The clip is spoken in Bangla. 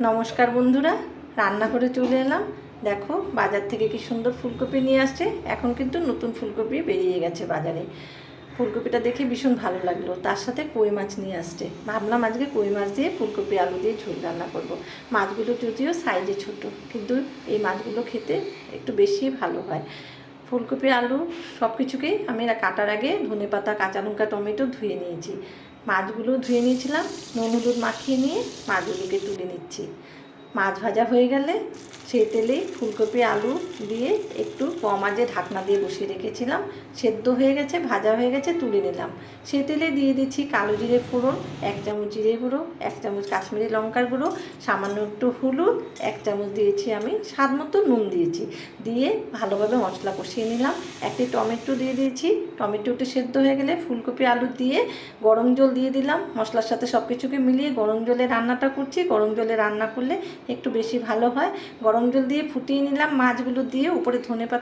নমস্কার বন্ধুরা, রান্না করে চলে এলাম। দেখো বাজার থেকে কি সুন্দর ফুলকপি নিয়ে আসছে। এখন কিন্তু নতুন ফুলকপি বেরিয়ে গেছে বাজারে। ফুলকপিটা দেখে ভীষণ ভালো লাগলো। তার সাথে কই মাছ নিয়ে আসছে। ভাবলাম আজকে কই মাছ দিয়ে ফুলকপি আলু দিয়ে ঝোল রান্না করব। মাছগুলো যদিও সাইজে ছোট, কিন্তু এই মাছগুলো খেতে একটু বেশি ভালো হয়। ফুলকপি আলু সব কিছুকেই আমি কাটার আগে ধনেপাতা, কাঁচা লঙ্কা, টমেটো ধুয়ে নিয়েছি। মাছগুলো ধুয়ে নিয়েছিলাম, নুন হলুদ মাখিয়ে নিয়ে মাছগুলোকে তুলে নিচ্ছি। মাছ ভাজা হয়ে গেলে সেই তেলেই ফুলকপি আলু দিয়ে একটু কম আঁচে ঢাকনা দিয়ে বসিয়ে রেখেছিলাম। সেদ্ধ হয়ে গেছে, ভাজা হয়ে গেছে, তুলে নিলাম। সেই তেলে দিয়ে দিচ্ছি কালো জিরে ফোড়ন, 1 চামচ জিরে গুঁড়ো, 1 চামচ কাশ্মীরি লঙ্কার গুঁড়ো, সামান্য একটু হলুদ, 1 চামচ দিয়েছি আমি স্বাদ মতো নুন দিয়েছি। দিয়ে ভালোভাবে মশলা কষিয়ে নিলাম। একটি টমেটো দিয়ে দিয়েছি। টমেটোটি সেদ্ধ হয়ে গেলে ফুলকপি আলু দিয়ে গরম জল দিয়ে দিলাম। মশলার সাথে সব কিছুকে মিলিয়ে গরম জলে রান্নাটা করছি। গরম জলে রান্না করলে একটু বেশি ভালো হয়। গরম জল দিয়ে ফুটিয়ে নিলাম। মাছগুলো দিয়ে উপরে ধনেপাতা